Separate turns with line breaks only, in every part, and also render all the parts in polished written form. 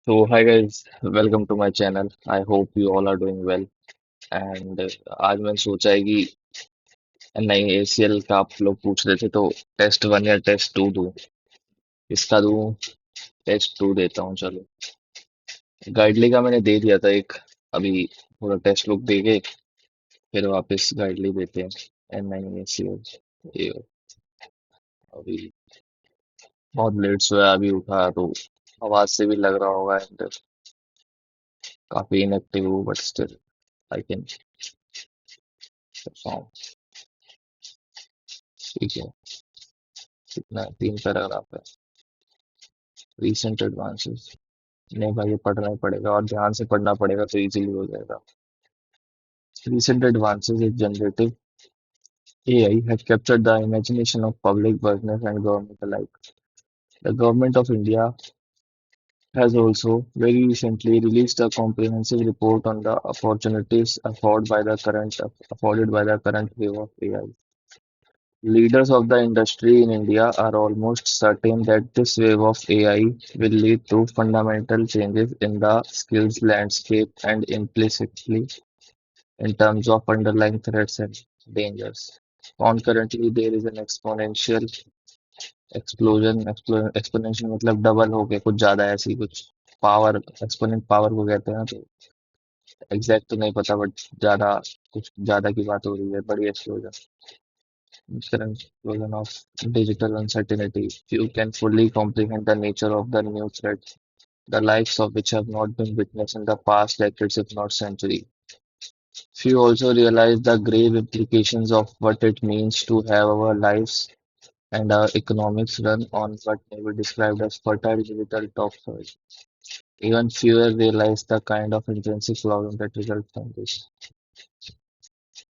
So, hi guys, welcome to my channel. I hope you all are doing well. And आज मैंने सोचा है कि नई एसीएल का आप लोग पूछ रहे थे तो टेस्ट वन या टेस्ट टू दूं। इसका दूं टेस्ट टू देता हूँ चलो। गाइडली का मैंने दे दिया था एक। अभी थोड़ा टेस्ट बुक दे के फिर वापस गाइडली देते हैं। एन नई एसीएल ये अभी बहुत लेट सोया अभी उठा तो आवाज से भी लग रहा होगा एंड काफी इनएक्टिव हूँ but still I can perform. ठीक है। कितना 3 पैराग्राफ है। Recent advances. नहीं भाई ये पढ़ना ही पड़ेगा और ध्यान से पढ़ना पड़ेगा तो इजीली हो जाएगा। Recent advances in generative AI have captured the imagination of public, business, and government alike. The government of India has also very recently released a comprehensive report on the opportunities afforded by the current wave of AI. Leaders of the industry in India are almost certain that this wave of AI will lead to fundamental changes in the skills landscape and implicitly in terms of underlying threats and dangers. Concurrently, there is an exponential मतलब double हो गया कुछ ज्यादा ऐसी कुछ power exponent power को कहते हैं ना तो एग्जैक्ट तो नहीं पता बट ज्यादा कुछ ज्यादा की बात हो रही है बड़ी explosion current explosion of digital uncertainty. Few can fully comprehend the nature of the new threat, the likes of which have not been witnessed in the past decades if not centuries. Few also realize the grave implications of what it means to have our lives and our economics run on what may be described as fertile digital topsoil. Even fewer realize the kind of intrinsic problem that results from this.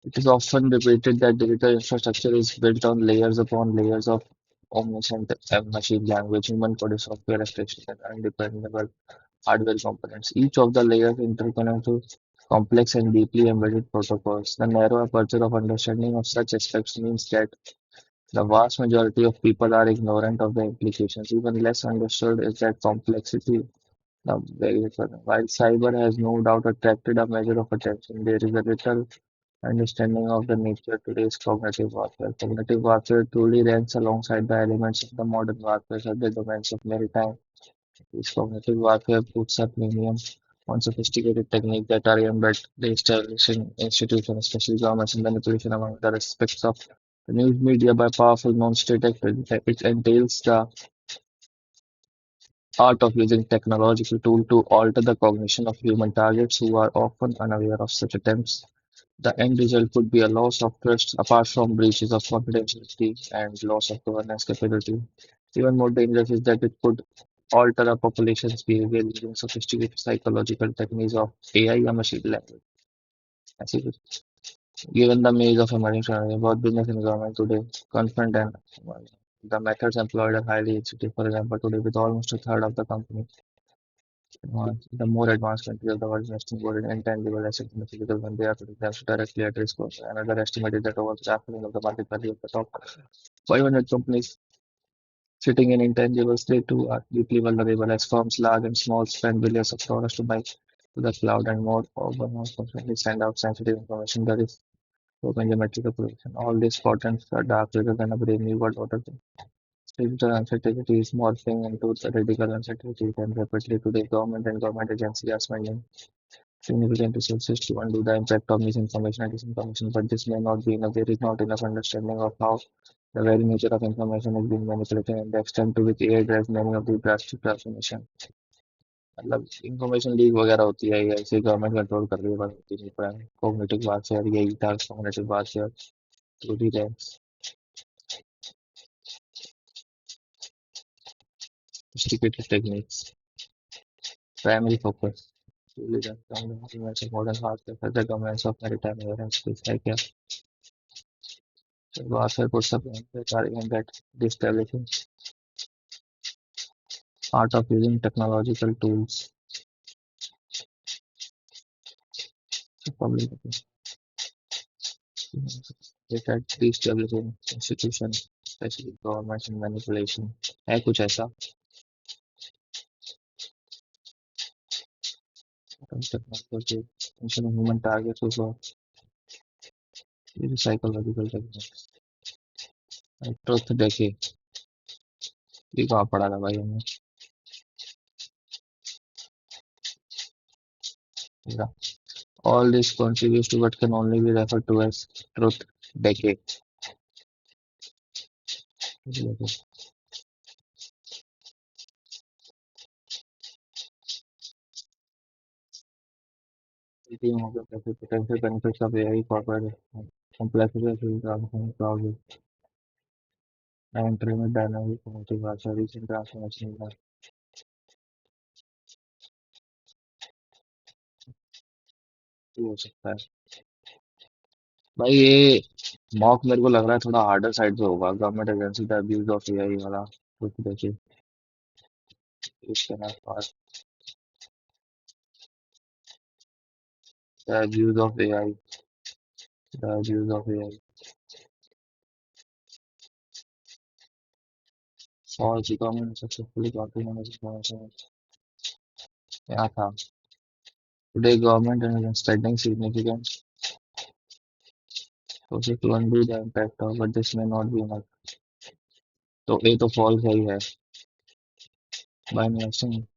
It is often debated that digital infrastructure is built on layers upon layers of omniscient machine language, human coded software abstractions, and undependable hardware components. Each of the layers interconnect to complex and deeply embedded protocols. The narrow aperture of understanding of such aspects means that the vast majority of people are ignorant of the implications. Even less understood is that complexity. While cyber has no doubt attracted a measure of attention, there is a little understanding of the nature today's cognitive warfare. Cognitive warfare truly ranks alongside the elements of the modern warfare at the domains of maritime. This cognitive warfare puts a premium on sophisticated techniques that are aimed at the establishing institutions, especially governments, and manipulation among other aspects of the news media by powerful non-state actors. It entails the art of using technological tool to alter the cognition of human targets who are often unaware of such attempts. The end result could be a loss of trust apart from breaches of confidentiality and loss of governance capability. Even more dangerous is that it could alter a population's behavior using sophisticated psychological techniques of AI or machine learning. ऐसे कुछ. Given the maze of emerging technology, both business and government today confront and the methods employed are highly sensitive. For example, today with almost a third of the company the more advanced countries of the world investing more in intangible assets in the physical when they are to themselves directly at risk. Another estimate is that over half of the market value of the top 500 companies sitting in intangibles, they too are deeply vulnerable as firms large and small spend billions of dollars to buy to the cloud and more or more constantly send out sensitive information that is open geometrical projection. All these portents are dark rather than a brave new world order. Digital uncertainty is morphing into the radical uncertainty and rapidly today government and government agencies are spending significant resources to undo the impact of misinformation and disinformation, but this may not be enough. There is not enough understanding of how the very nature of information is being manipulated and the extent to which AI drives many of these drastic transformation. मतलब information leak वगैरह होती है या ऐसे government control कर रही है बस होती नहीं पर कॉग्निटिव वारफेयर यही था cognitive warfare through the ranks sophisticated techniques primary focus really the governments of modern warfare the governments of maritime air and space है क्या warfare puts up targeting that establishing art of using technological tools to public it at destabilizing institutions, especially governments and manipulation. है कुछ ऐसा technology, attention of human targets also, ये जो psychological techniques, truth decay, ये कहाँ पढ़ा था भाई हमने? Yeah. All this contributes to what can only be referred to as truth decay. टीमों के प्रति potential benefits of AI corporate complexity of transforming problems and training dynamic multiverse recent transformation का ये हो सकता है भाई ये मॉक मेरे को लग रहा है थोड़ा हार्डर साइड पे होगा government agency the abuse of AI वाला कुछ देखिए इसके आसपास the abuse of AI the abuse of AI for the government successfully copy क्या था today government is spending significant resources to undo the impact of but this may not be enough तो ये तो फॉल्स है ही है by investing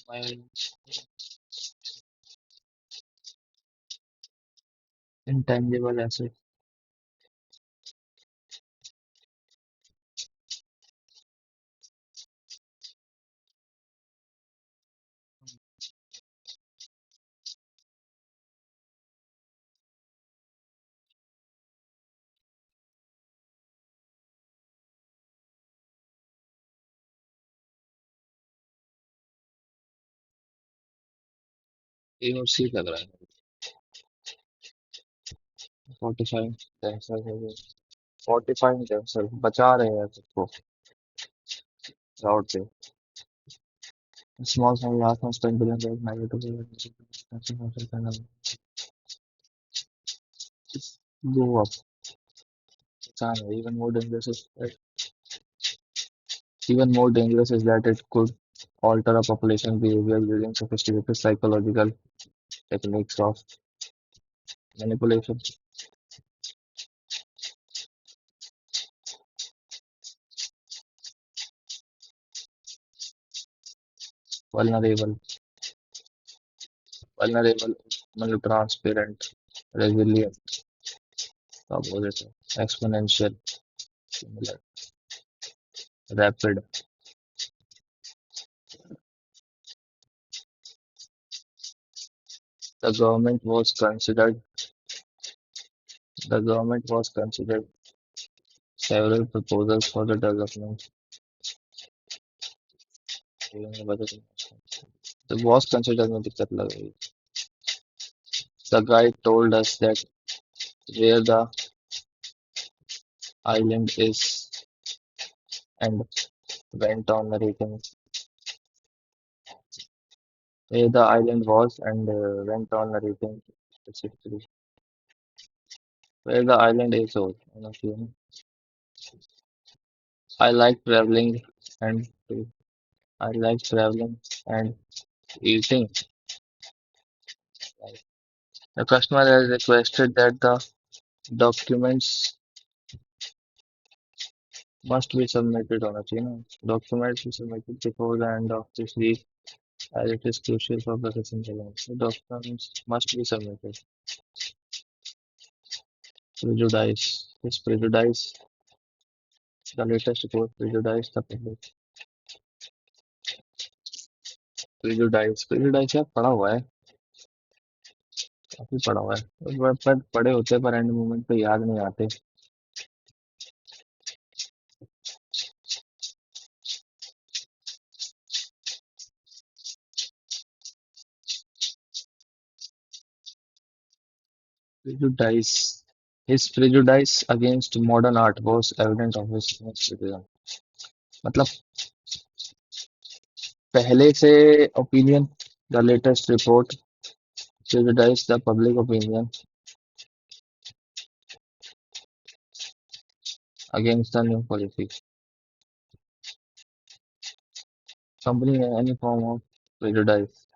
by intangible assets ए और सी लग रहा है 45 कैंसर 45 कैंसर बचा रहे हैं सबको क्राउड से small small last month spent billions of negative go up China even more dangerous is that it could alter a population behavior using sophisticated psychological techniques of manipulation vulnerable vulnerable मतलब transparent resilient क्या बोल रहे थे exponential similar rapid the government was considered the government was considered several proposals for the development the was considered में दिक्कत लग रही the guide told us that where the island is and went on narrating where the island was and went on narrating specifically where the island is so you know, I like traveling and I like traveling and eating. The customer has requested that the documents must be submitted on a chain. Documents be submitted before the end of this week as it is crucial for processing the loan. The documents must be submitted. Prejudice. This prejudice, the latest report prejudice the public. Prejudice यार पढ़ा हुआ है काफी पढ़ा हुआ है पर पढ़े होते हैं पर एंड मोमेंट पे याद नहीं आते Prejudice. His prejudice against modern art was evident of his criticism. मतलब पहले से opinion, the latest report prejudiced the public opinion against the new policy. Company any form of prejudice.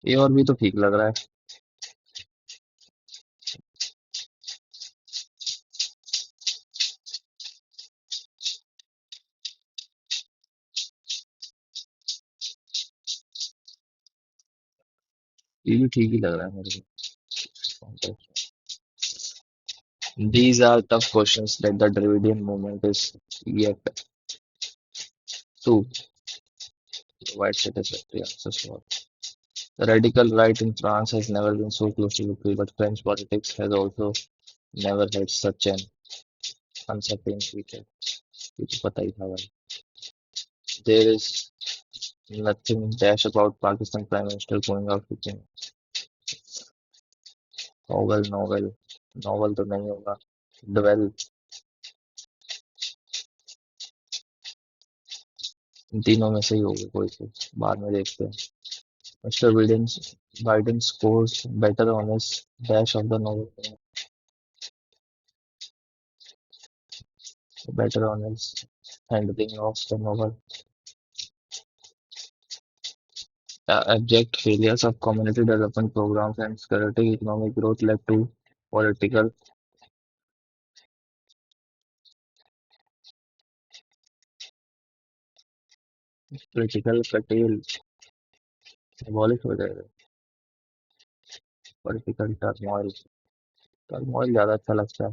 ये और भी तो ठीक लग रहा है। ये भी ठीक ही लग रहा है मेरे को। These are tough questions that the Dravidian movement is yet to provide satisfactory answers for. The radical right in France has never been so close to victory, but French politics has also never had such an uncertain future. ये तो पता ही था भाई। There is nothing dash about Pakistan Prime Minister going out looking novel, novel तो नहीं होगा। Dwell, इन तीनों में से ही होगा कोई से, बाद में देखते हैं। Mr. Biden scores better on his dash of the novel, better on his handling of the novel. Abject failures of community development programs and sporadic economic growth led to political political curtail abolish हो जाएगा political turmoil ज्यादा अच्छा लगता है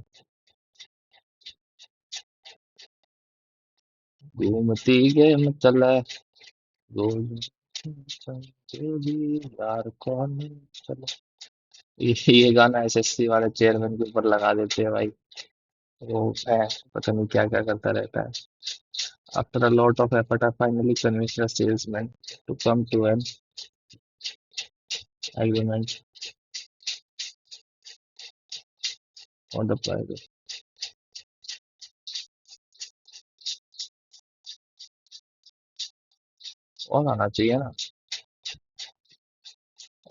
घूमती के में चल रहा है गोल चलते भी यार कौन चला ये गाना एसएससी वाले चेयरमैन के ऊपर लगा देते हैं भाई वो है पता नहीं क्या क्या करता रहता है after a lot of effort I finally convinced a salesman to come to an agreement on the price और आना चाहिए ना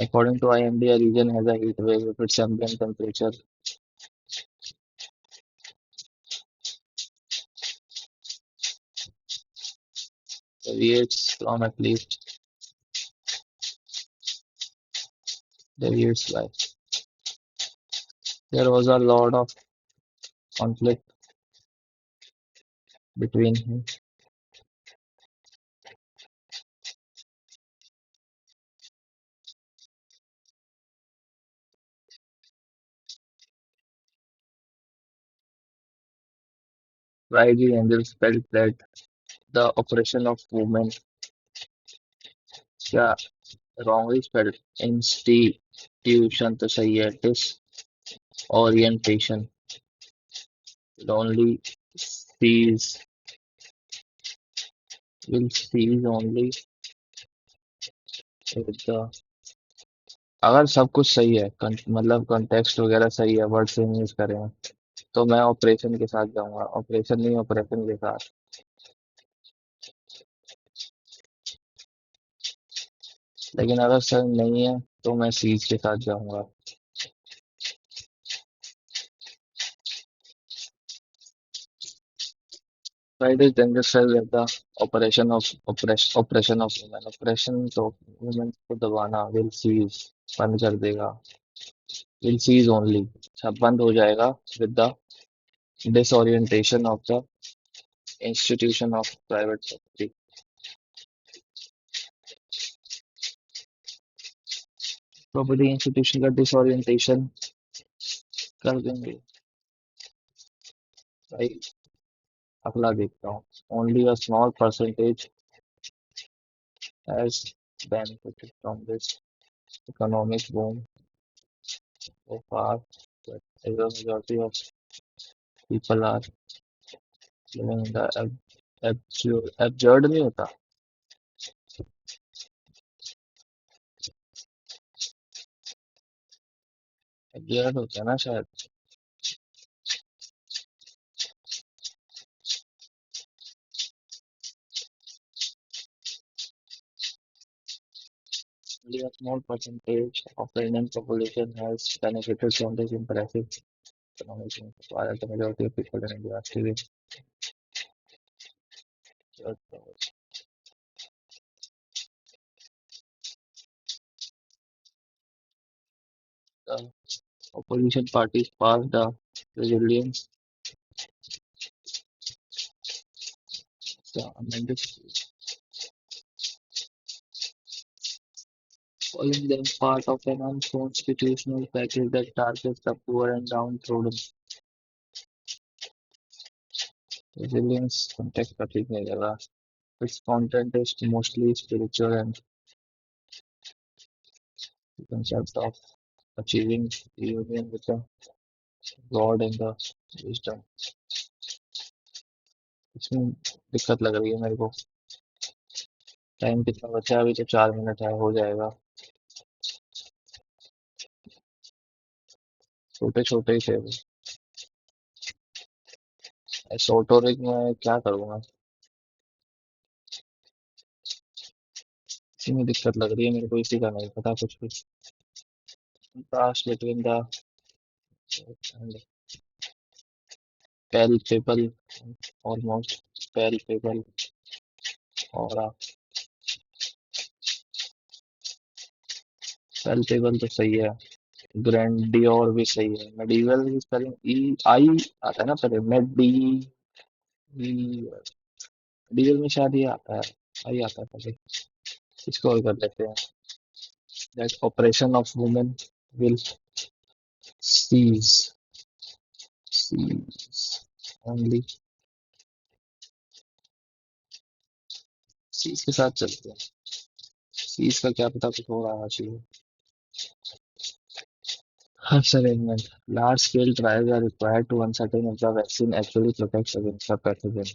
according to IMD a region has a heat wave with its ambient temperature deviates from at least deviates by there was a lot of conflict between Raiji Angels felt that the oppression of women क्या wrongly spelled institution तो सही है disorientation will only cease will cease only with the अगर सब कुछ सही है मतलब कॉन्टेक्स्ट वगैरह सही है वर्ड सेम यूज करें तो मैं ऑपरेशन के साथ जाऊंगा ऑपरेशन नहीं ऑपरेशन के साथ लेकिन अगर सही नहीं है तो मैं सीज के साथ जाऊंगा Friday Danger says that the operation of women operation तो women को दबाना will cease बंद कर देगा will cease only सब बंद हो जाएगा with the disorientation of the institution of private sector property institution का डिसोरिएंटेशन कर देंगे भाई अगला देखता हूँ only a small percentage has benefited from this economic boom so far but the majority of people are living in the absurd नहीं होता absurd होता है ना शायद only a small percentage of the Indian population has benefited from this impressive economics में आ जाता majority of people in India ठीक है। Opposition parties passed a resolution amended, calling them part of an unconstitutional package that targets the poor and downtrodden. Resilience context का ठीक नहीं लगा. Its content is mostly spiritual and the concept of achieving the union with the God and the wisdom. इसमें दिक्कत लग रही है मेरे को. टाइम कितना बचा है? अभी तो 4 मिनट है, हो जाएगा. छोटे छोटे ही थे वो. एसोटोरिक में क्या करूँगा? इसी में दिक्कत लग रही है मेरे को, इसी का नहीं पता कुछ भी. Contrast between the palpable and almost palpable aura. palpable तो सही है. ग्रैंडियोर भी सही है. मेडिवल की स्पेलिंग ई आई आता है ना पहले. मेडिवल में शायद ये आता है. आई आता है पहले. इसको और कर लेते हैं. That operation of women will cease cease only. Cease के साथ चलते हैं. सीज का क्या पता कुछ हो रहा चाहिए. Arrangement. Large-scale trials are required to ascertain if the vaccine actually protects against the pathogen.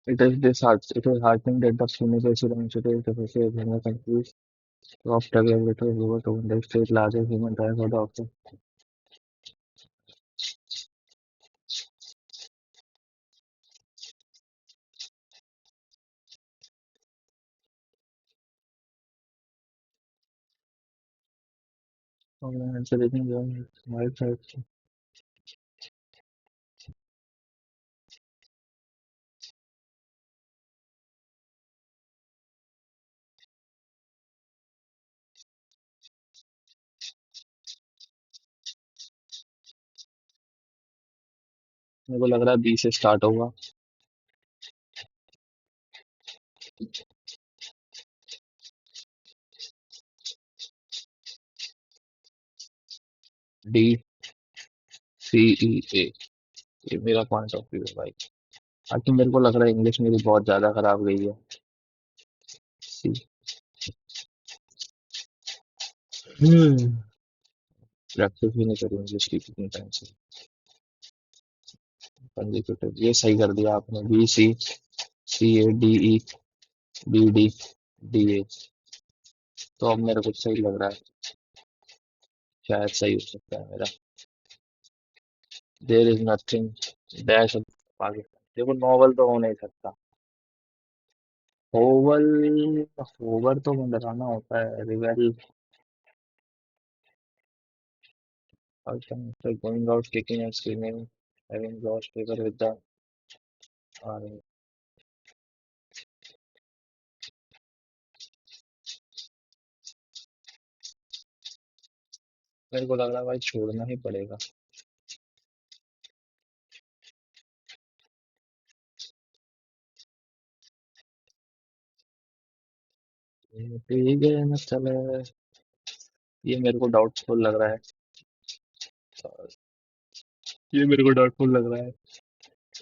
It is heartening that the Fumigation Initiative is in the countries of regulatory approval to the state largest human trial for the option. Encouraging the wild sites. मेरे को लग रहा है B से start होगा. D C ई ए. ये मेरा point of view है भाई. बाकी मेरे को लग रहा है इंग्लिश मेरी बहुत ज्यादा खराब गई है. सी. प्रैक्टिस भी नहीं करी इंग्लिश की कितनी टाइम से. कंजिक्यूटिव ये सही कर दिया आपने. B C C A D E B D D A. तो अब मेरे को सही लग रहा है. शायद सही हो सकता है मेरा. There is nothing dash Pakistan. देखो नॉवल तो हो नहीं सकता. होवल. होवर तो डराना होता है. Revel. Going out kicking and screaming having lost favour with the army. मेरे को लग रहा है भाई छोड़ना ही पड़ेगा. ठीक है ना चले. ये मेरे को डाउटफुल लग रहा है. ये मेरे को डाउटफुल लग रहा है.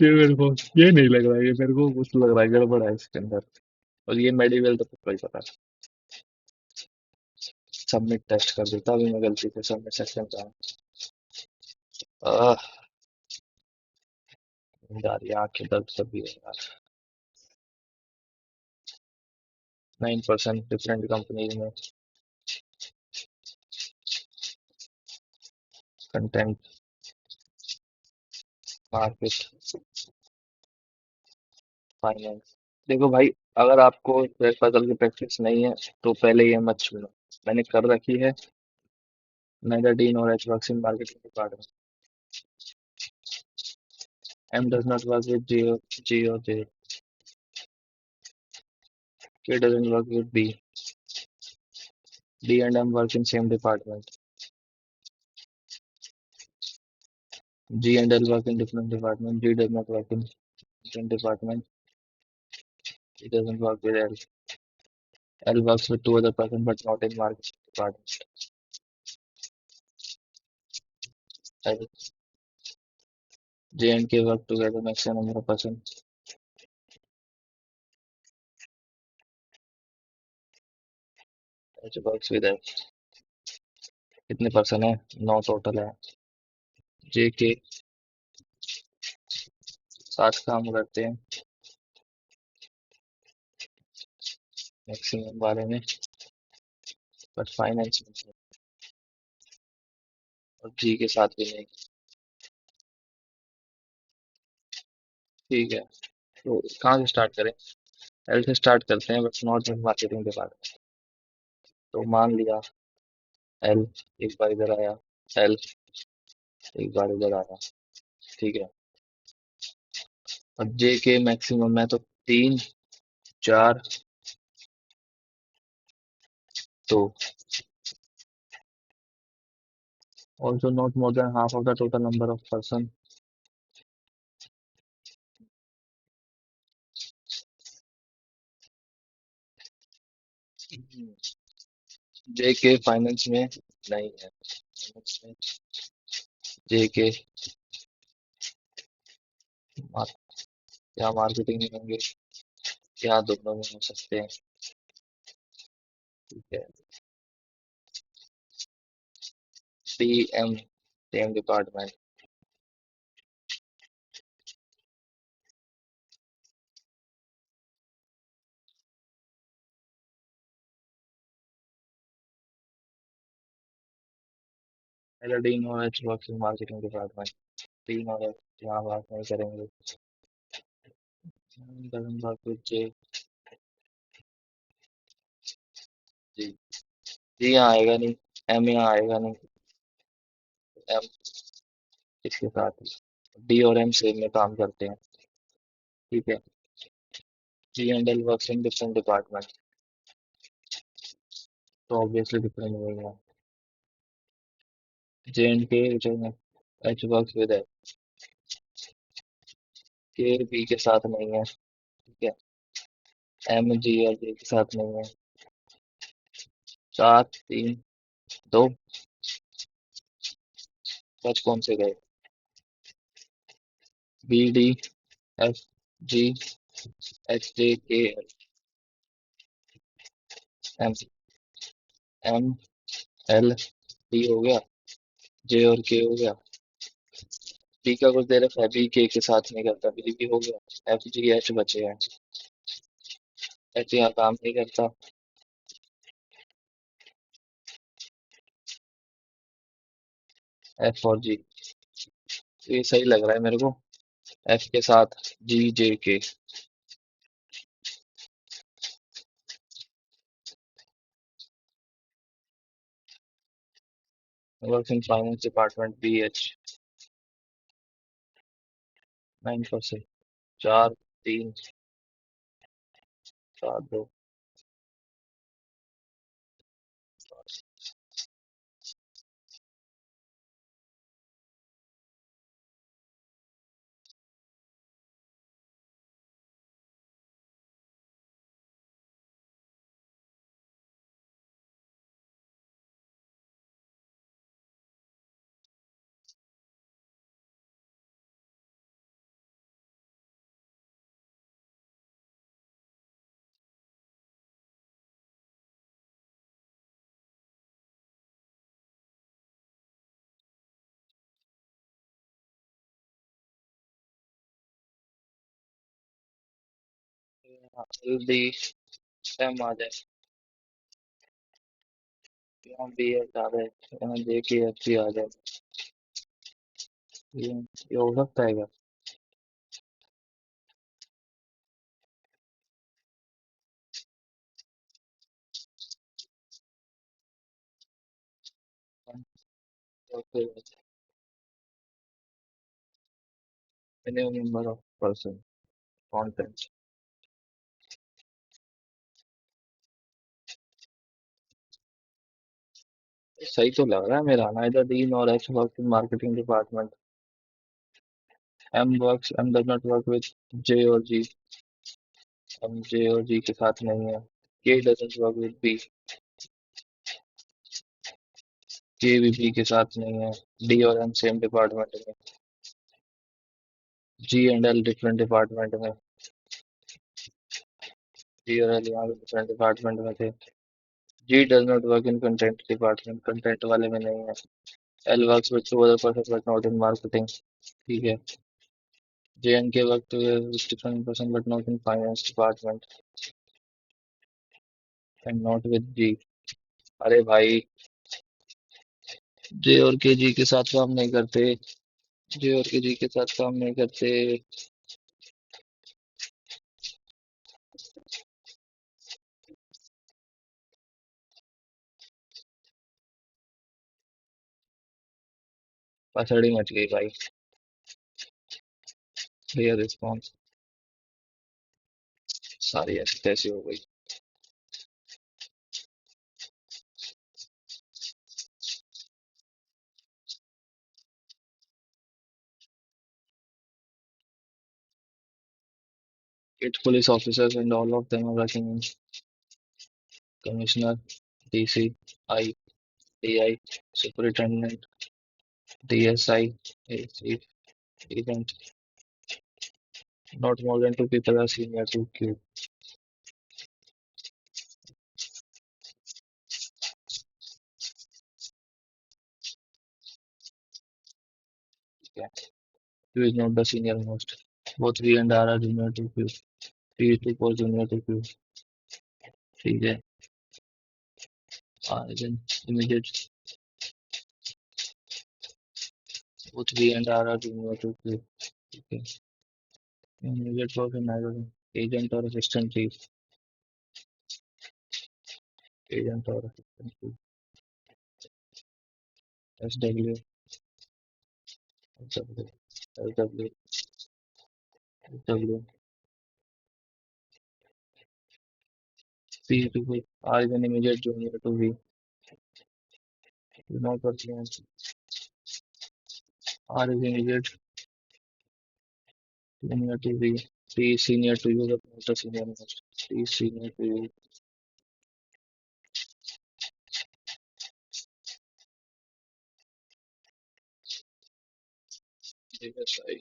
ये मेरे को ये नहीं लग रहा है. ये मेरे को कुछ लग रहा है गड़बड़ है इसके अंदर. और ये मेडिवेल तो पक्का ही पता है. सबमिट टेस्ट कर देता अभी मैं गलती से सबमिट सेक्शन पे. आह, नींद आ रही है. आंखें दर्द सब भी है यार. 9% डिफरेंट कंपनीज में कंटेंट मार्केट फाइनेंस. देखो भाई, अगर आपको पजल की प्रैक्टिस नहीं है तो पहले ये मत छूना. मैंने कर रखी है. Neither D nor H works in marketing department. M does not work with G or J. K doesn't work with B. D and M work in same department. G and L work in different department. G does not work in different department. It doesn't work with L. L works with two other person but not in marketing department. L, J and K work together maximum number of person. H works with F. कितने person है? 9 total है. जे के साथ काम करते हैं maximum बारे में, बट फाइनेंस में नहीं. और जी के साथ भी नहीं. ठीक है, तो कहाँ से स्टार्ट करें? एल से स्टार्ट करते हैं बट नॉट इन मार्केटिंग के बाद. तो मान लिया एल एक बार इधर आया, एल एक बार इधर आया. ठीक है. अब जे के मैक्सिमम है तो 3, 4, 2. Also not more than half of the total number of person. जे के फाइनेंस में नहीं है. फाइनेंस में जे के या मार्केटिंग में होंगे या दोनों में हो सकते हैं. ठीक है. D M same department. पहले डी और H works in marketing department. D और एच यहाँ बात नहीं करेंगे. Doesn't work with J. G, G यहाँ आएगा नहीं. एम यहाँ आएगा नहीं. एम इसके साथ डी और एम सेम में काम करते हैं. ठीक है. G and L works in different department. तो ऑब्वियसली डिफरेंट होगा. J and K H works with H. K B के साथ नहीं है. ठीक है. एम जी और जे के साथ नहीं है. 4, 3, 2. बच कौन से गए? B D F G H J K M. M L D हो गया. जे और के हो गया. डी का कुछ देर है, बी के साथ नहीं करता. बी भी हो गया. एफ जी एच बचे हैं. एच यहाँ काम नहीं करता. एफ और जी. तो ये सही लग रहा है मेरे को. एफ के साथ G J K. Work in finance department B H. 9%. 4, 3, 4, 2. D M आ जाए. यहाँ बी एच आ जाए. यहाँ जे के एफ सी आ जाए. ये हो सकता है क्या? Okay, minimum number of person content. सही तो लग रहा है मेरा, neither Dean or H works in marketing department. M does not work with J or G. M J और G के साथ नहीं है. K doesn't work with B. K भी B के साथ नहीं है. D और M सेम डिपार्टमेंट में. G and L different department में. G और L यहाँ पे डिफरेंट डिपार्टमेंट में थे. G does not work in content department. Content वाले में नहीं है. L works with two other persons but not in marketing. ठीक है. J and K work together with different person but not in finance department and not with G. अरे भाई, J और K G के साथ काम नहीं करते. J और K G के साथ काम नहीं करते. पसड़ी मच गई भाई. Clear response. सारी ऐसी तैसी हो गई. Eight police officers and all of them are working in commissioner, DC, I, DI, superintendent, DSI, chief agent. Not more than two people are senior to Q. Yeah. Q is not the senior most. Both V and R are junior to Q. P is to for junior to Q. ठीक है. R is an immediate. Both V and R are junior to Q. Okay. Immediate person either agent or assistant chief. Agent or assistant chief. SW, SW, SW, SW. P to V. R is an immediate junior to V. You know what R is immediate junior to V. P is senior to you, but not the senior most. P is senior to you. Yes, I.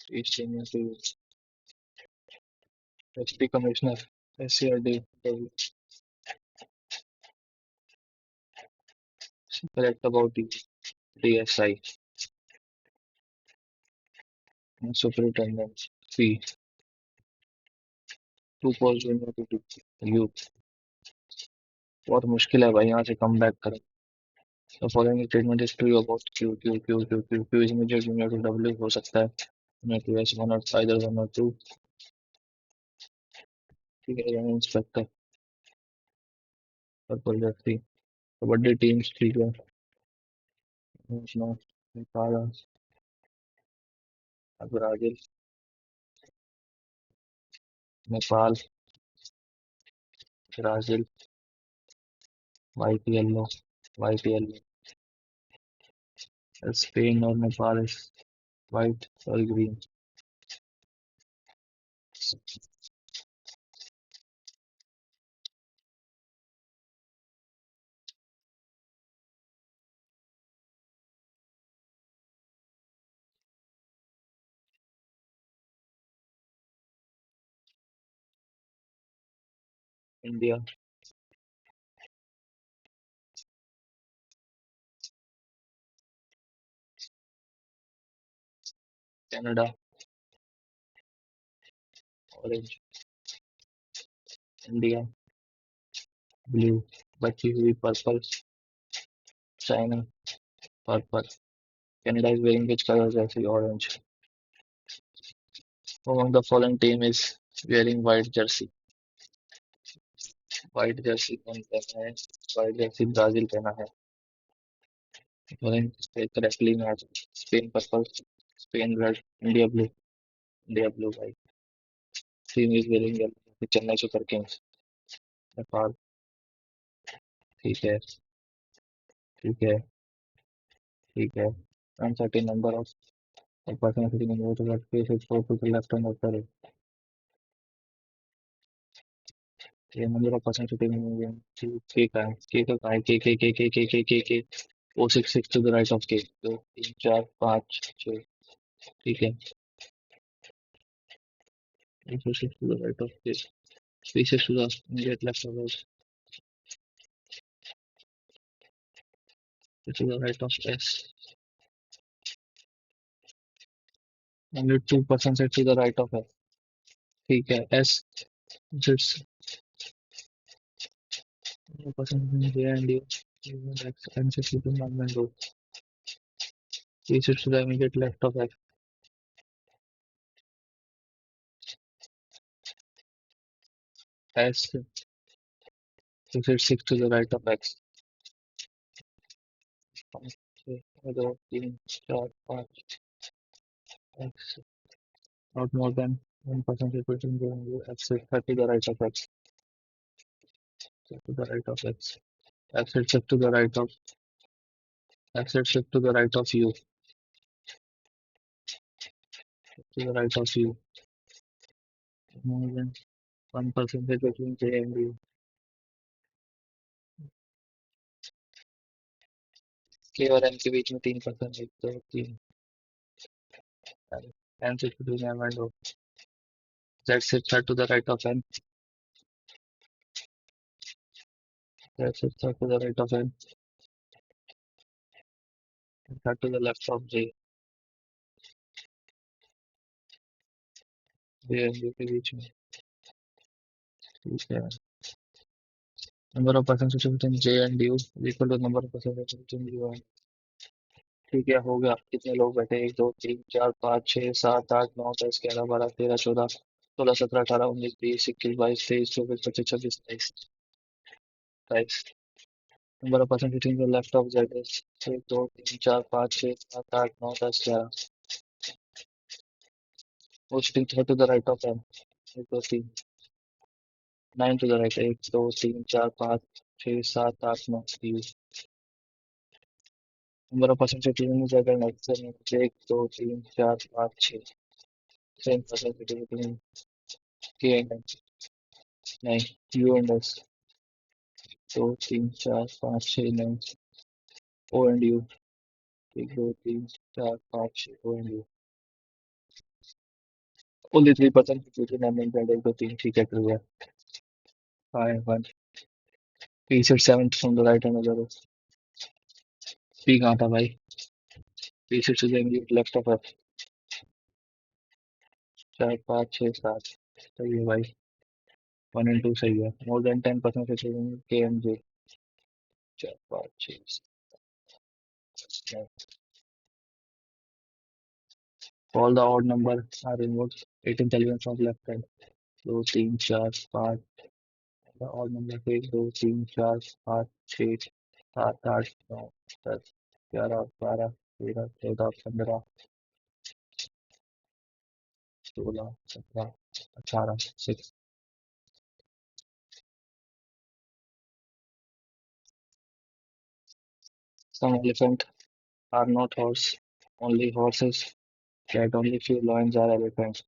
P is senior to you. SP commissioner. SCRD. Correct about the DSI. Superintendent. P. Two post junior to two. U. बहुत मुश्किल है भाई यहाँ से come back करें. The following statement is true about Q. Q is immediate junior to W हो सकता है. Junior to S one or either one or two. ठीक है. Inspector. Purple Jersey. Kabaddi teams. ठीक है. Nepal. Brazil. Nepal. Brazil. White yellow. White yellow. Spain और Nepal. White और green. India. Canada. Orange. India. Blue. बची हुई purple. China. Purple. Canada is wearing which color jersey? Orange. Among the following team is wearing white jersey? White jersey कौन पहना है? White jersey Brazil पहना है. Orange is correctly matched. Spain purple, Spain red, India blue white. Team is wearing yellow. Chennai super Kings, Nepal. ठीक है, ठीक है, ठीक है। Uncertain number of person sitting in water that faces four to the left hand of the road. ये number of person sitting in K का है, K का कहाँ है? K O six six to the right of K। दो तीन चार पाँच छः। ठीक है, O six to the right of K, three six to the immediate left of us, to the right of S, only two person sit to the right of S। ठीक है, S sits person J and U, X and sits to the normal row, he sits to the immediate left of X, S sits six to the right of X। पाँच, छः, दो तीन चार पाँच X, not more than one person representing the X sits to the right of X, to the right of X, X sits to the right of X sits to the right of U, to the right of U, more than one person between J and U। K और M के बीच में तीन person, एक दो तीन, M sits between M and O, Z sits to the right of M, Z sits to the right of M, Z to the left of J, J and U के बीच में। ठीक है, number of persons between J and U is equal to number of persons between U and, ठीक है, हो गया। कितने लोग बैठे? एक दो तीन चार पाँच छः सात आठ नौ दस ग्यारह बारह तेरह चौदह सोलह सत्रह अठारह उन्नीस बीस इक्कीस बाईस तेईस चौबीस पच्चीस छब्बीस तेईस बाईस। Number of person sitting the left of Z is एक दो तीन चार पाँच छः सात आठ नौ दस ग्यारह। वो sitting to the right of M, एक दो तीन, नाइन टू द राइट, एक दो तीन चार पाँच छः सात आठ नौ you. Number of person sitting in Z next एक दो तीन चार पाँच छः। सेम पर्सन सिटिंग इन के एंड एम, नहीं यू एंड एस, दो तीन चार पाँच छः नौ ओ एंड यू, एक दो तीन चार पाँच छः O and U. Only three person sitting M and Z, एक दो तीन। ठीक है, clear. Five one. P sit seventh from the right hand of the, P कहाँ था भाई? P sit to the immediate left of F, चार पाँच छः सात। सही है भाई, वन एंड टू सही है। मोर देन टेन परसेंट के एम जे, चार पाँच छः सात। All the odd number are removed, 18th element from left hand. दो तीन चार पाँच, ऑड नंबर एक दो तीन चार पाँच छः सात आठ नौ दस ग्यारह बारह तेरह चौदह पंद्रह सोलह सत्रह अठारह। Six. Some elephant are not horse, only horses. Yet only few lions are elephants.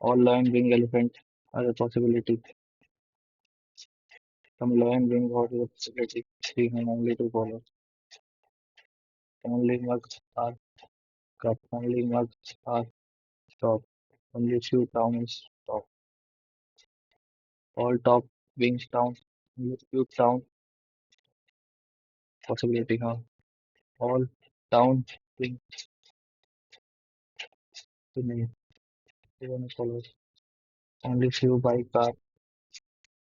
All lion being elephant are a possibility. Some lion being horse is a possibility. Three and only two follow. Only mugs are cup. Only mugs are stop. Only few towns stop. All top being town. Only few town possibility. Huh? All town being to me. Everyone follows. Only few bike are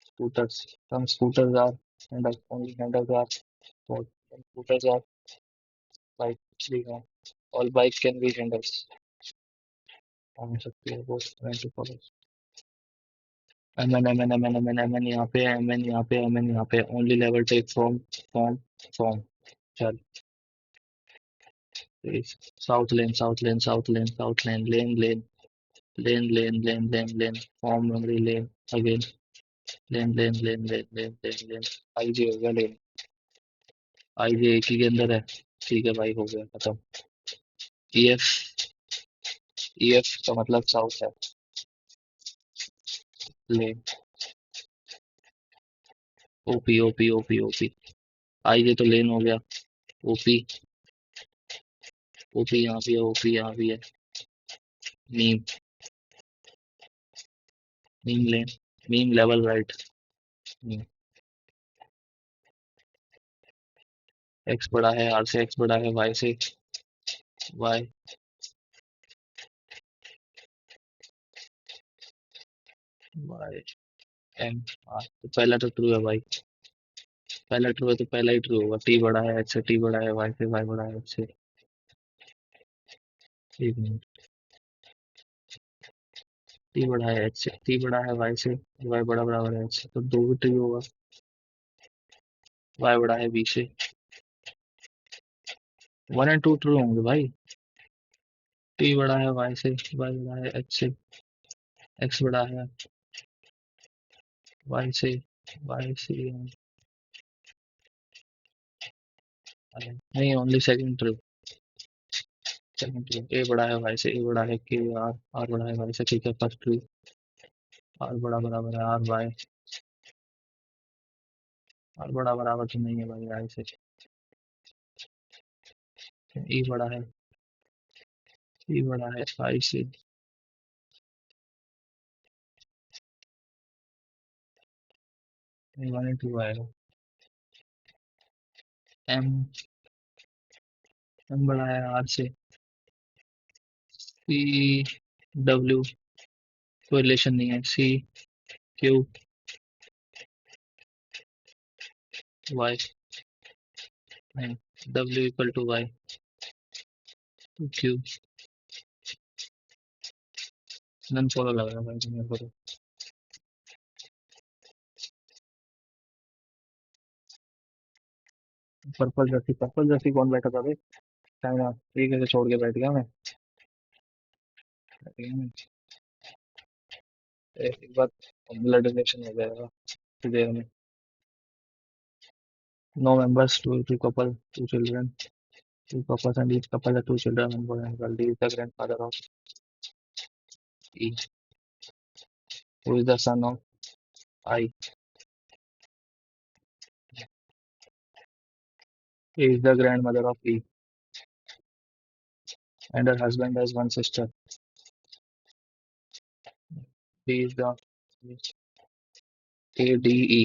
scooters. Some scooters are handles. Only handles are sport. Some scooters are bike. Three. Huh? All bikes can be handles. कौन सकती है वो twenty four. M N यहाँ पे, M N यहाँ पे, M N यहाँ पे। Only level take from form form. चल, south lane, south lane, south lane, south lane, lane lane, lane lane lane lane lane, form memory lane, again lane lane lane lane lane lane lane, IJ हो गया लेन। IJ एक ही के अंदर है। ठीक है भाई, हो गया खत्म। ईएफ, ईएफ का मतलब साउथ है। Lane. OP OP OP OP. IJ तो लेन हो गया। ओपी, ओपी यहाँ भी है, ओपी यहाँ भी है। Meme, meme lane, meme level right. X बड़ा है आर से, एक्स बड़ा है वाई से। Y, Y, M, R. तो पहला तो ट्रू है भाई। पहला ट्रू है तो पहला ही ट्रू होगा। टी बड़ा है एच से, टी बड़ा है वाई से, वाई बड़ा है एच से। एक मिनट। टी बड़ा है एच से, टी बड़ा है वाई से, वाई बड़ा बराबर है एच से, तो दो भी ट्रू होगा। वाई बड़ा है बी से। वन एंड टू ट्रू होंगे भाई। टी बड़ा है वाई से, वाई बड़ा है एच से, एक्स बड़ा है वाई से, वाई से। नहीं, only second true. Second true. A बड़ा है वाई से, ए बड़ा है के आर, आर बड़ा है वाई से। ठीक है, फर्स्ट ट्रू। आर बड़ा बराबर है आर वाई। आर बड़ा बराबर तो नहीं है भाई आई से। ई बड़ा है, ई बड़ा है आई से। वन टू आएगा। एम, एम बड़ा है आर से। सी, डब्ल्यू, कोई रिलेशन नहीं है। सी, क्यू, वाई, नहीं। W equal to Y, Q. None follow लग रहा है भाई मेरे को तो। पर्पल जर्सी कौन बैठा था भाई? चाइना, ठीक है, छोड़ के बैठ गया मैं। बैठ गया मैं। एक बार ब्लड रिलेशन हो जाएगा कुछ देर में। No members, two couple, two children, two couples and each couple has two children and boy and girl. He is the grandfather of E. Who is the son of I? He is the grandmother of E. And her husband has one sister. He is the A, D, E.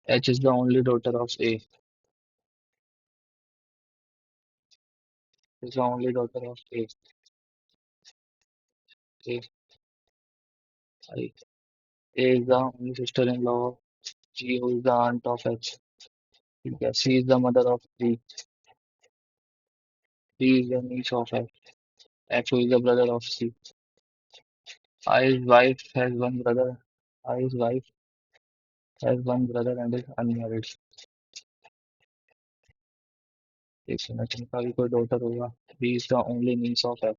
H is the only daughter of A. Is the only daughter of A. A, I. A is the only sister-in-law of G, who is the aunt of H. Yes, she is the mother of G. D is the niece of F. H, who is the brother of C. I's wife has one brother. I's wife has one brother and is unmarried. एक मिनट, इनका भी कोई daughter होगा। B is the only means of F.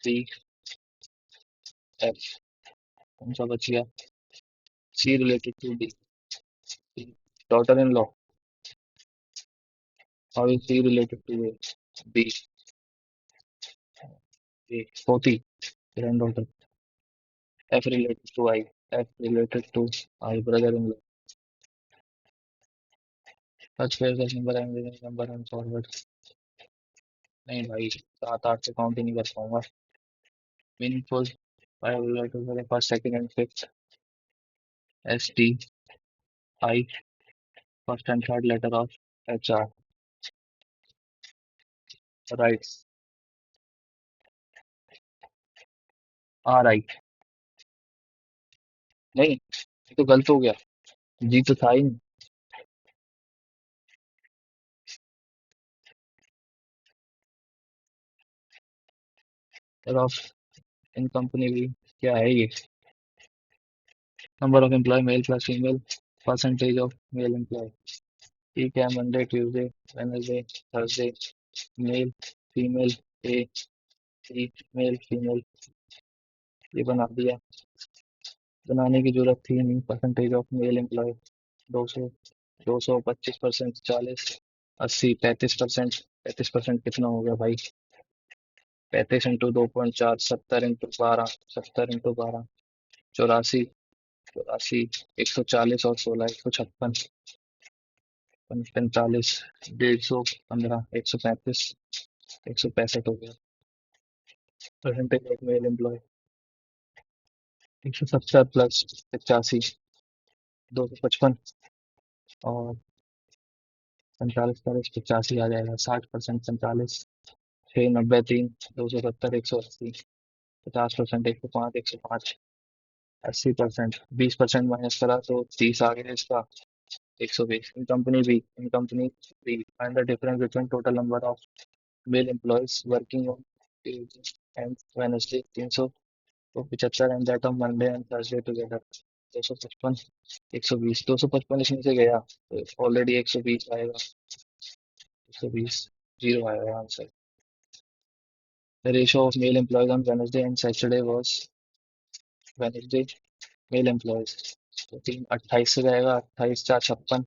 B, F, कौन सा बच गया? C related to D, daughter in law. How is C related to A? B, A पोती, granddaughter. F related to I, F related to I, brother in law. सच फेयर का number आएंगे, number and forward. नहीं भाई, सात आठ से काउंट ही नहीं कर पाऊंगा। Meaningful, five related first second and fifth. S T, I, first and third letter of H R. Right, R I. नहीं, ये तो गलत हो गया। जी तो था ही नहीं। ऑफ इन कंपनी भी क्या है ये? Number of employ male plus female, percentage of male employ. ठीक है, Monday Tuesday Wednesday Thursday, male female, A C, male female, ये बना दिया। बनाने की जरूरत थी नहीं। Percentage of male employ 200, 225%, 40, 80, 35%। 35% कितना हो गया भाई? 35 इंटू 2.4, 70 इंटू 12, 70 इंटू 12, 84, 84, 140 और 16, 156, 45, 150, 135, 165 हो गया। Percentage of male employ 170 plus 85, 255 और 45, 40, 85 आ जाएगा। 60%, 45, 6, 90, 3, 270, 180, 50%, 105, 105, 80%, 20% माइनस करा तो 30 आ गया इसका। 120। In company B find the difference between total number of male employees working on Tuesday and Wednesday 375 and that on Monday and Thursday together. 255, 120, 255 इसमें से गया तो ऑलरेडी 120 आएगा। 120, जीरो आएगा answer. The ratio of male employees on Wednesday and Saturday was, Wednesday mail employees तो 28 से जाएगा। 28, 4, 56,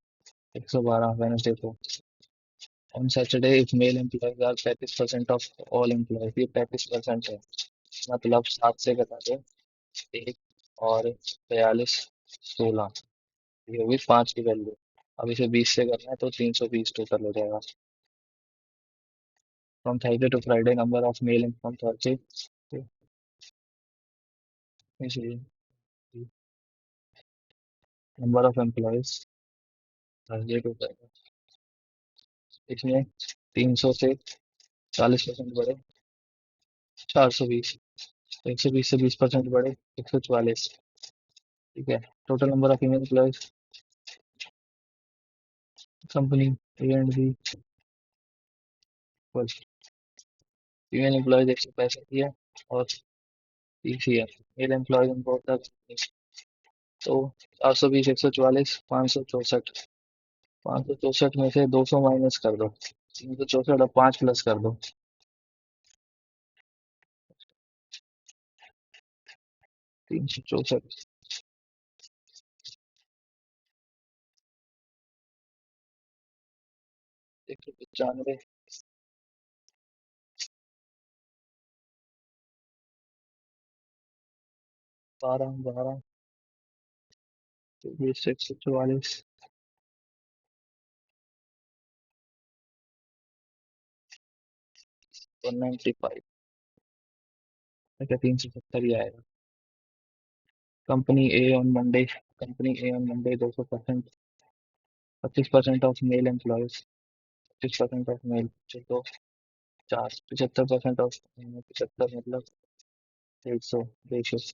112 Wednesday को। On Saturday if male employees are 35% of all employees, ये 35% है, मतलब 7 से घटा दो एक, और 42, 16, ये होगी 5 की वैल्यू। अब इसे 20 से करना है तो 320 टोटल हो जाएगा। From Thursday to Friday number of male from Thursday, number of employees Thursday to Friday, इसमें 300 से 40% बढ़े 420, 120 से 20% बढ़े 144। ठीक है, total number of female employees company A and B, female employees 165 है और 30 है। Male employees in both the companies तो 420, 144, 564। 564 में से 200 माइनस कर दो, 364 और 5 प्लस कर दो, 364, 195, 12, 12, 20, 144, 195। क्या 370 ही आएगा। Company A on Monday, company A on Monday 200%, 25% of male employees, 25% of male, तो 4, 75% ऑफ, 75 मतलब 150,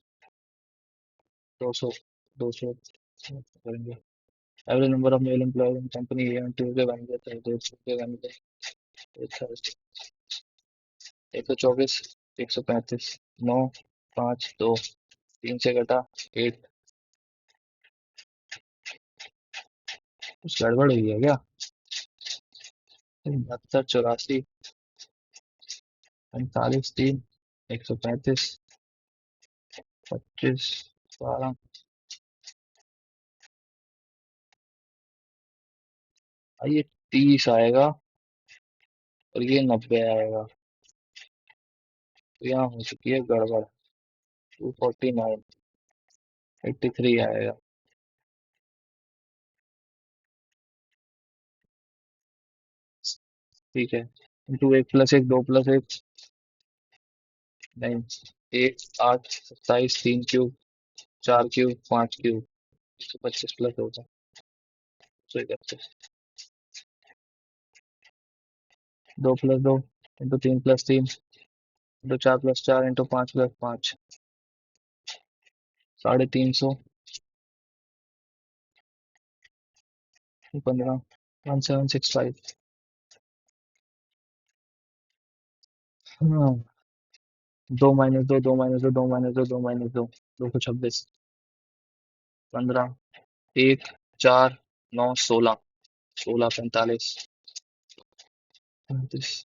200, 200, 200 करेंगे। Average number of male employees in company A on Tuesday, Wednesday, Thursday, Tuesday, Wednesday, Thursday, 124, 135, 9, 5, 2, 3 से घटा 8। कुछ गड़बड़ हुई है क्या? 72, 84, 45, 3, 135, 25, 12, ये 30 आएगा और ये 90 आएगा, तो यहाँ हो चुकी है गड़बड़। 249, 83 आएगा। ठीक है, इंटू 1 प्लस 1, 2 प्लस 1, नहीं, 1, 8, 27, 3 क्यूब, 4 क्यूब, 5 क्यूब, 125 प्लस होगा 131। 2 plus 2 into 3 plus 3 into 4 plus 4 into 5 plus 5, 350, 15, 1765। हाँ, 2 - 2, 2 - 2, 2 - 2, 2 - 2, 226, 15, 1, 4, 9, 16, 16, 45, 35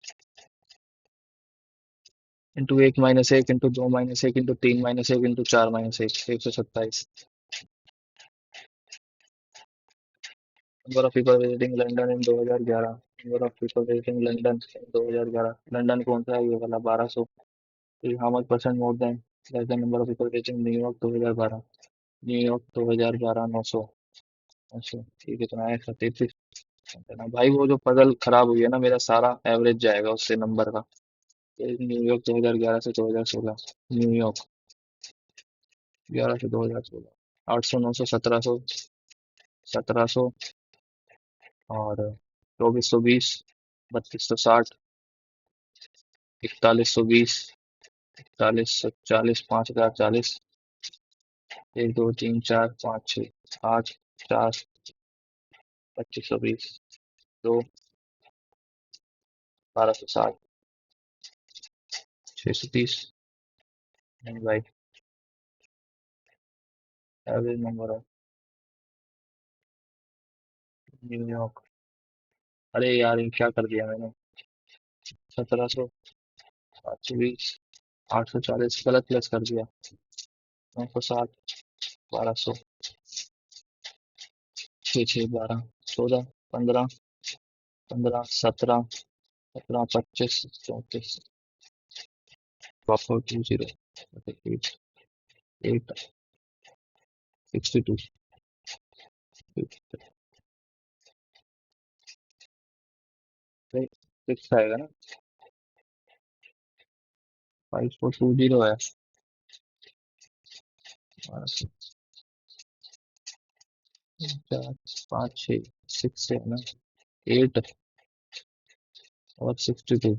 into 1 - 1 into 2 - 1 into 3 - 1 into 4 - 1 127। Number of people visiting London in 2011। Number of people visiting London in 2011। London कौन सा है ये वाला? 1200। How much percent more than less than number of people visiting New York 2012। New York 2012 900। अच्छा ठीक है, तो मैं 133 ना भाई। वो जो पजल खराब हुई है ना, मेरा सारा एवरेज जाएगा उससे नंबर का। तो न्यूयॉर्क 2011 से 2016। न्यूयॉर्क 11 से 2016। 800, 900, 1700, 1700 और 2420, 3260, 4120, 4140, 5040, 1 2 3 4 5 6 8 4, 2520, 2, 1260, 630। नहीं भाई, एवरेज नंबर है न्यूयॉर्क। अरे यार, ये क्या कर दिया मैंने? 1700, 720, 840 गलत प्लस कर दिया। 960, 1200, 6 6 12, 14, 15, 15 17, 17 25 34, 420, 8 8 62। सिक्स आएगा ना? 5420 है। 4 5 6 6 है ना? 8 और 62।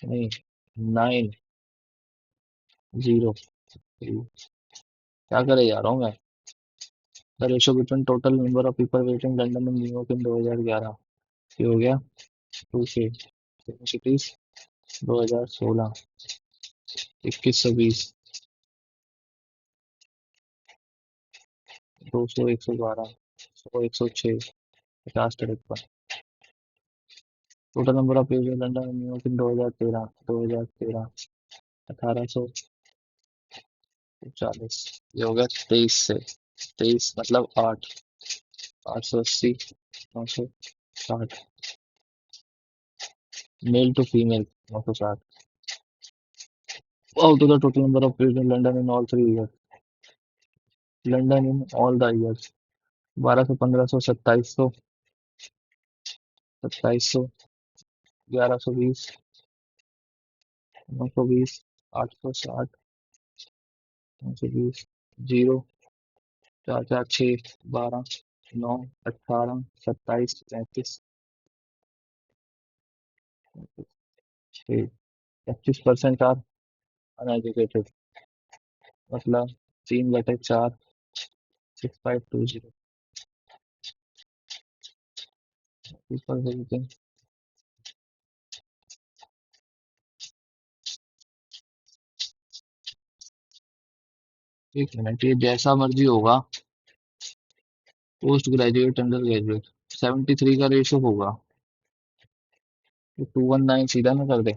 नहीं, 903। क्या करे जा रहा हूँ मैं? The ratio between total number of people visiting London and New York इन 2011। ये हो गया 2 से cities 2016। 2120, 200, 112, 100, 106, 50, 53। Total number of people London and New York इन 2013। 2013 1840। ये हो गया 23 से 23 मतलब 8। 880, 960। Male to female 960। Out of the total number of people in London in all 3 years. London in all the years 1200, 1500, 2700, 2700, 1120, 920, 860, 920, 0, 4 4 6 12, 9 18, 27, 35, 25% are uneducated. मतलब 3/4, 6520 पीपल विजिटिंग। एक minute, ये जैसा मर्जी होगा। पोस्ट ग्रेजुएट, अंडर ग्रेजुएट 73 का रेशो होगा। तो 219 सीधा ना कर दे।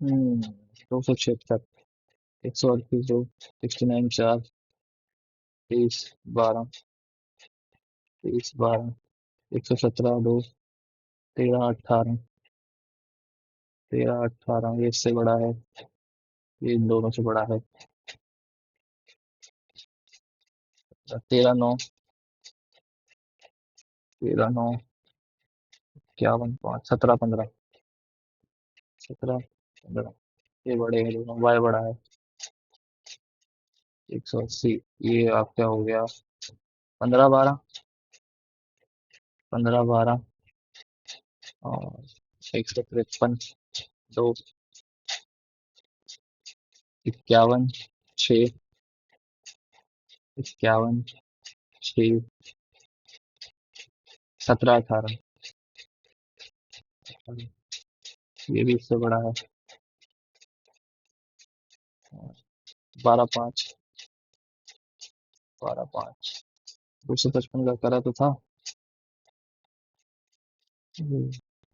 276, 138 2, 69 4, 23 12, 23 12, 117 2, 13 18, 13 18, ये इससे बड़ा है, ये इन दोनों से बड़ा है। 13 9, 13 9, 51 5, 17 15, 17 15। ये बड़े हैं दोनों, वाई बड़ा है। 180। ये आपका हो गया 15 12, 15 12 और 153 2, 51 6, 51 6, 17 18। ये भी इससे बड़ा है। 12 5, 12 5, 255 का करा तो था।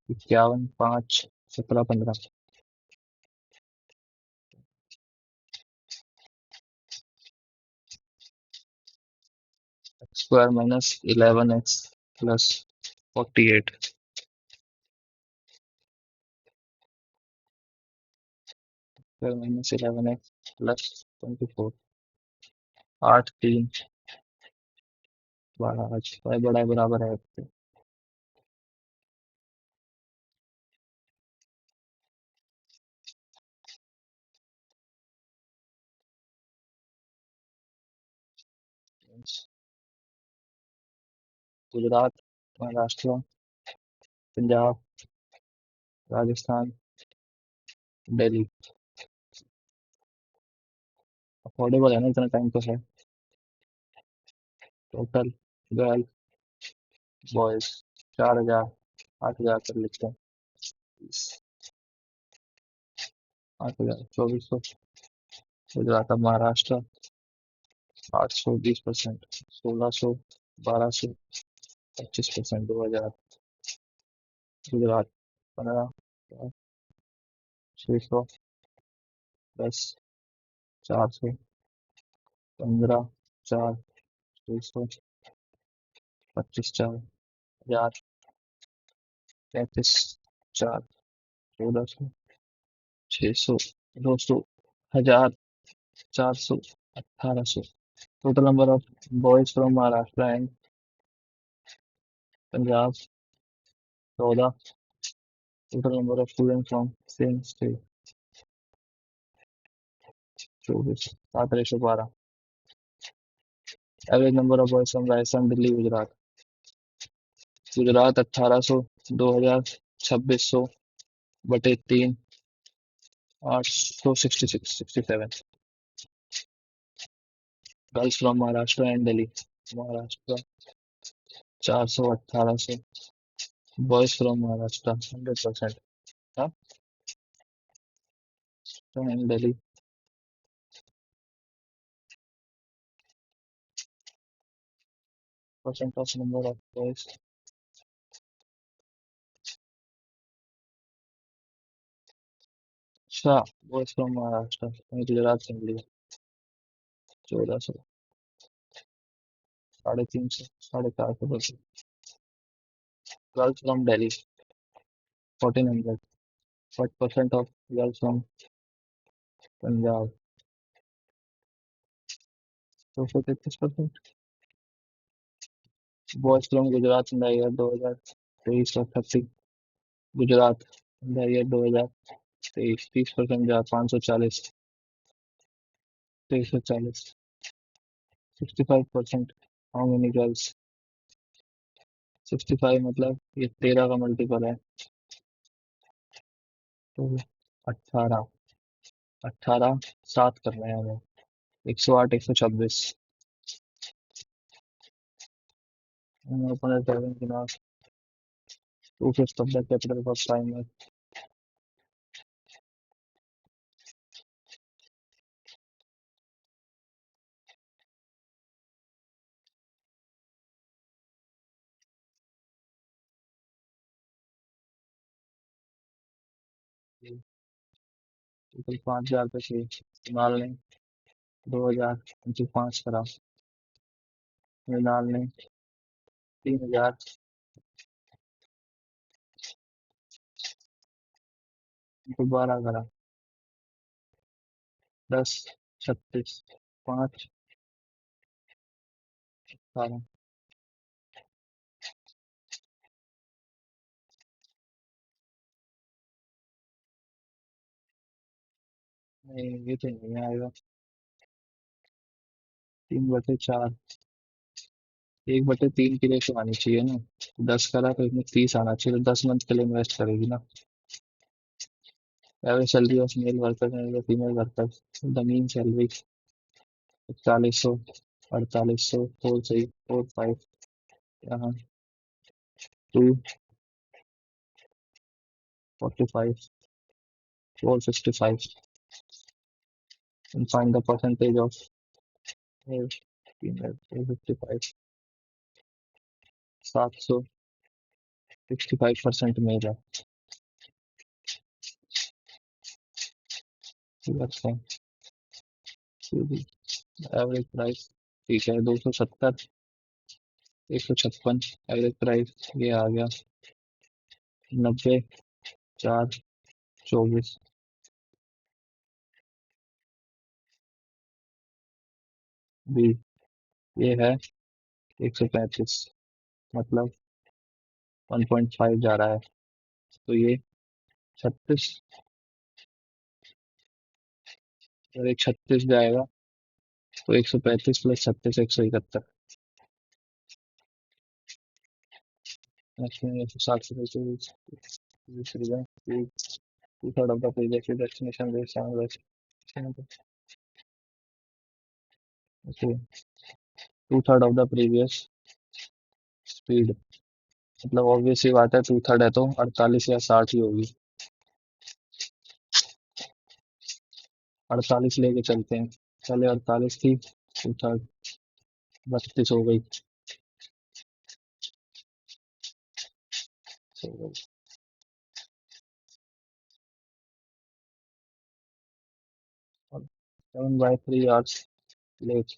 51 5, 17 15। Square minus 11x plus 48। Square minus 11x plus 24। 8 3 12, y बड़ा बराबर है आपके। गुजरात, महाराष्ट्र, पंजाब, राजस्थान, दिल्ली। अफोर्डेबल है ना, इतना टाइम तो है। टोटल गर्ल बॉयज 4,000, 8,000 कर लेते हैं। 8,000 2400। गुजरात अब Maharashtra 800 20%। 1600, 1200, 25%। 2,000। Gujarat 15, 600, 10, 400, 15, 4, 600, 25, 4, 1,000, 35, 4, 1,400, 600, 200, 1,000, 400, 1,800। Total number of boys from Maharashtra and Punjab 14. Total number of students from same state 24. 7:12। Average number of boys from Rajasthan, Delhi, Gujarat। Gujarat 1,800, 2,000, 2,600 बटे 3, 866 67। Girls from Maharashtra and Delhi। Maharashtra 400, 1,800। Boys from Maharashtra 100%। हाँ, and Delhi percent of number of boys। अच्छा, boys from Maharashtra वहीं गुजरात से मिली। 1,400, 350, 450। Girls from Delhi 1,400। What percent of girls from Punjab? 233%। Boys from Gujarat in the year 2023 or 30। Gujarat in the year 2023 30%। जा 540, 340। 65%। How many girls? 65 मतलब ये 13 का multiple है तो 18। 18 7 करना है हमें। 108 126। open seven Guna 2/5 of the capital of time। Total 5,000 पे से माल ने 2,000 इंटू 5 करा। मृणाल ने 3,000 इंटू 12 करा। 10, 36, 5, 18। नहीं ये तो नहीं आएगा। 3/4। 1/3 की रेशो आनी चाहिए ना। 10 करा तो इसमें 30 आना चाहिए, तो 10 मंथ के लिए इन्वेस्ट करेगी ना। Average salary of male worker and female worker. The mean salary 4100, 4800। Four सही, 4 5। यहाँ 245, 455। and find the percentage of male 355, 765% मेरा लगता है। एवरेज प्राइस ठीक है, 270, 156 एवरेज प्राइस ये आ गया। 90, 4, 24, बी ये है 135, मतलब 1.5 जा रहा है, तो ये 36, और एक 36 जाएगा, तो 135 प्लस 36, 171। नेक्स्ट में 160 से 2/3 of the previous destination rate sound like, okay, 2/3 of the previous speed, मतलब ऑब्वियस सी बात है, 2/3 है तो 48 या 60 ही होगी। 48 लेके चलते हैं, पहले 48 थी, 2/3 32 हो गई। So, 7/3 आवर्स लेट,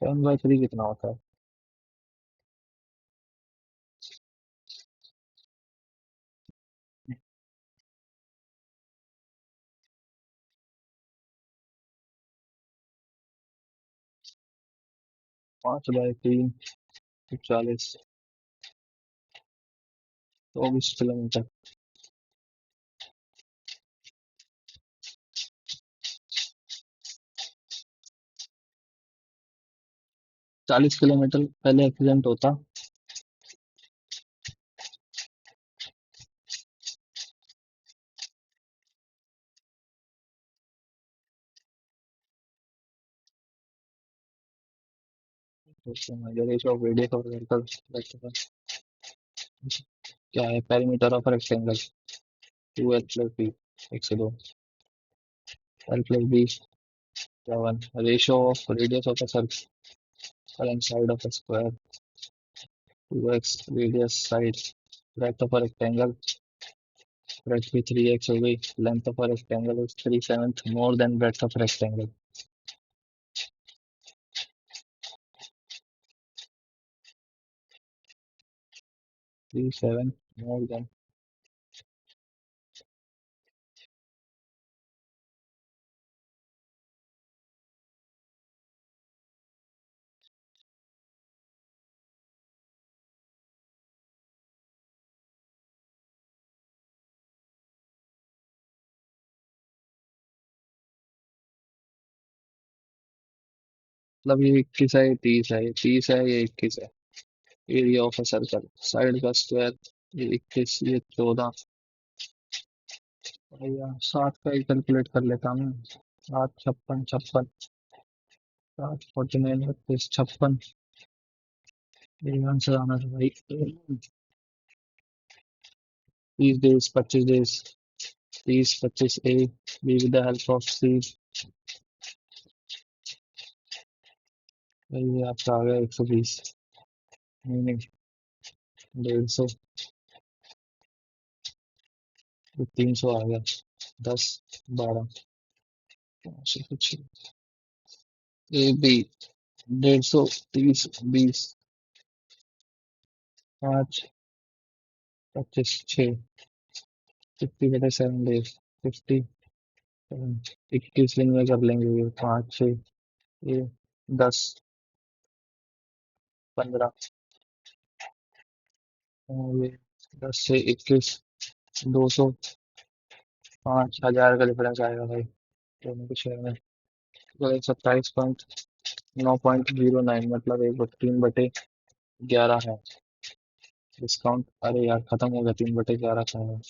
7/3 कितना होता है? 5/3, 40, 24 किलोमीटर। 40 किलोमीटर पहले एक्सीडेंट होता, तो ratio of radius of rectangle क्या है? Perimeter of rectangle 2l plus B, 102, L plus B 1, ratio of radius of a circle and side of a square, 2x radius side, breadth of a rectangle, breadth भी 3x हो गई, length of a rectangle is 3/7 more than breadth of rectangle, 3/7 more than, मतलब ये 21 है, ये 30 है, ये 30 है, ये 21 है। Area of a circle, side का स्क्वायर, ये 21, ये 14, या 7 का ही कैलकुलेट कर लेता हूँ। 7, 56, 56, 7, 49, 32, 56, ये आंसर आना था भाई। 30 days, 25 days, 30, 25 A, B with the help of C, ये आपका आ गया 120, नहीं, 150, ये 300 आ गया, 10, 12, ऐसे कुछ, ए बी 150, 30, 20, 5, 25, 6, 50/7 डेज, 50, 21 दिन में कर लेंगे, ये 5, 6, ये 10, 15, और ये 10 से 21, 200, 5,000 का डिफरेंस आएगा भाई दोनों के शेयर में, तो 27.909, मतलब 3/11 है डिस्काउंट। अरे यार खत्म हो गया, 3/11 का है।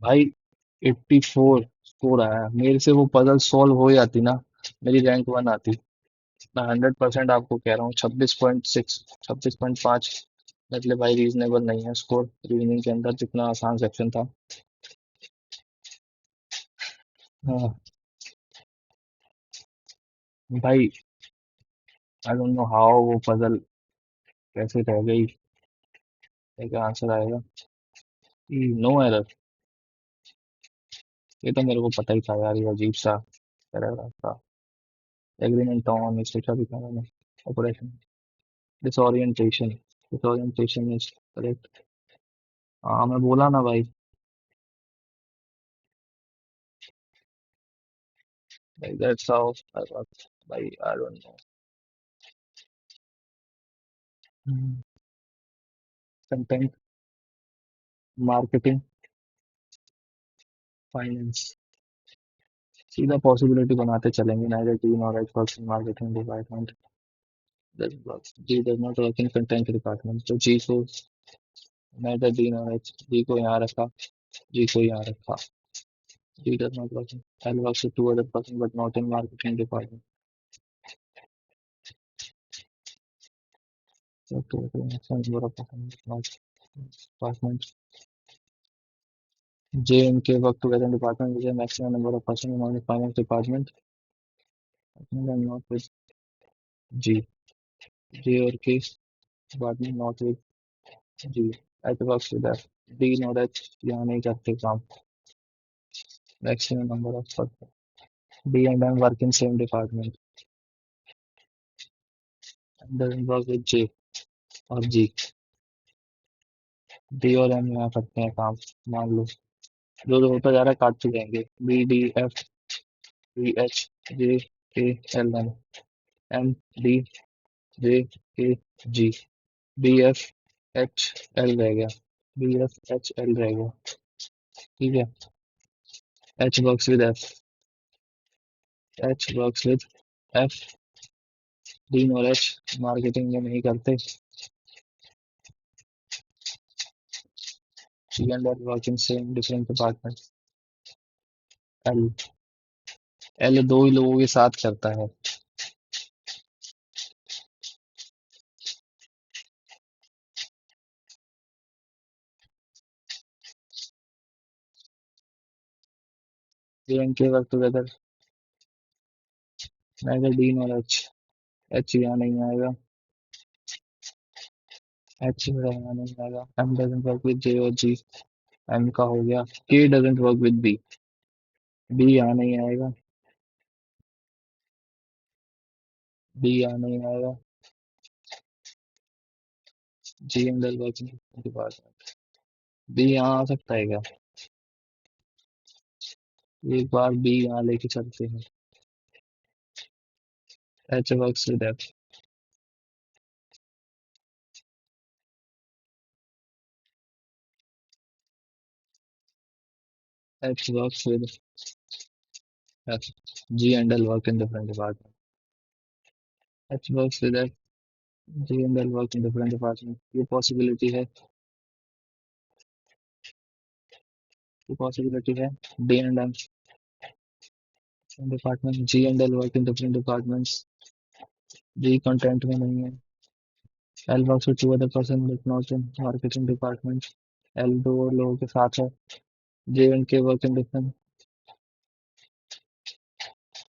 भाई 84 स्कोर आया मेरे से, वो पजल सॉल्व हो जाती ना, मेरी रैंक 1 आती। मैं 100% आपको कह रहा हूँ, 26.6, 26.5 मतलब भाई रीजनेबल नहीं है स्कोर रीजनिंग के अंदर जितना आसान सेक्शन था। हाँ भाई आई डोंट नो हाउ वो पजल कैसे रह गई। क्या आंसर आएगा? No error. ये तो मेरे को पता ही था यार ये अजीब सा पैराग्राफ था। एग्रीमेंट ऑन इसका भी था मैंने। Operation disorientation disorientation is correct. हाँ मैं बोला ना भाई। भाई दैट्स हाउ आई वर्क। भाई I don't know. Content marketing finance सीधा पॉसिबिलिटी बनाते चलेंगे neither D nor H works in marketing department G does not work in content department तो G को neither D nor H G को यहाँ रखा G को यहाँ रखा D does not work in L works with two other person but not in marketing department so two other maximum number of person not department J and K work together in department with a maximum number of person in only finance department I think I'm not with G J और K department not with G H works with F D nor H यहाँ नहीं करते काम maximum number of person D and M work in same department and doesn't work with J और G D और M यहाँ करते हैं काम मान लो जो जो होता जा रहा है काटते जाएंगे B D F B H J K L M M D J K G B F H L रह गया B F H L रह गया ठीक है H works with F H works with F D और H marketing में नहीं करते G and L work in same different department L L दो ही लोगों के साथ करता है J and K work together neither D nor H H यहाँ नहीं आएगा H यहाँ नहीं आएगा M doesn't work with J और G M का हो गया K doesn't work with B B यहाँ नहीं आएगा B यहाँ नहीं आएगा G and L works in different department B यहाँ आ सकता है क्या? एक बार B यहाँ लेके चलते हैं H works with F H works with F G and L work in different department H works with F G and L work in different department ये पॉसिबिलिटी है D and M department G and L work in different departments G content में नहीं है L works with two other person but not in marketing department L दो और लोगों के साथ है J and K work in different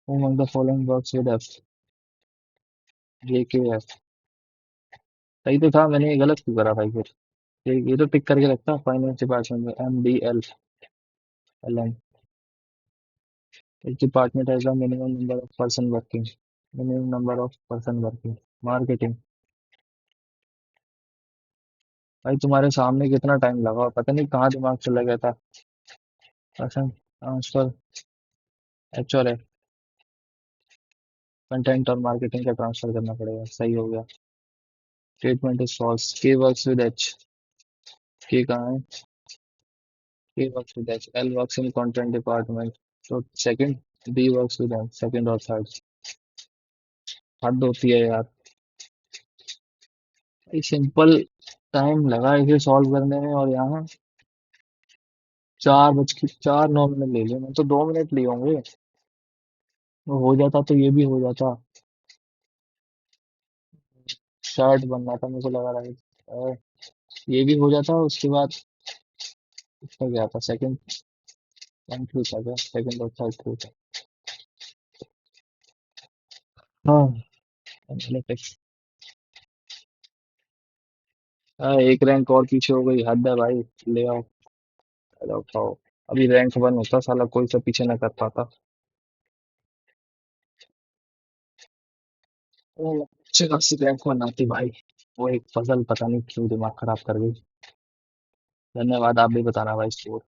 who among the following works with F J K F सही तो था मैंने ये गलत क्यों करा भाई फिर ये तो टिक करके रखता फाइनेंस डिपार्टमेंट में M D L L M each department has a minimum number of person working marketing भाई तुम्हारे सामने कितना टाइम लगा पता नहीं कहाँ दिमाग चला गया था पर्सन ट्रांसफर एच और एफ कंटेंट और मार्केटिंग का ट्रांसफर करना पड़ेगा सही हो गया statement is false K works with H K कहाँ है K works with H L works in content department तो second B works with M second और थर्ड हद होती है यार सिंपल टाइम लगा इसे सॉल्व करने में और यहाँ 4:04 ले लिए मैं तो 2 मिनट लिए होंगे वो हो जाता तो ये भी हो जाता शर्ट बनना था मुझे लगा रहा है ये भी हो जाता, उसके बाद उसका क्या था, सेकंड रैंक थ्रू था क्या, सेकंड और थर्ड थ्रू था। हाँ, एनालिटिक्स। हाँ, एक रैंक और पीछे हो गई, हद है भाई। ले आओ, ले आओ, खाओ। अभी रैंक वन होता साला कोई सा पीछे ना कर पाता। अच्छे खासी रैंक वन आती भाई। वो एक पजल पता नहीं क्यों दिमाग खराब कर गई। धन्यवाद, आप भी बताना भाई स्कोर।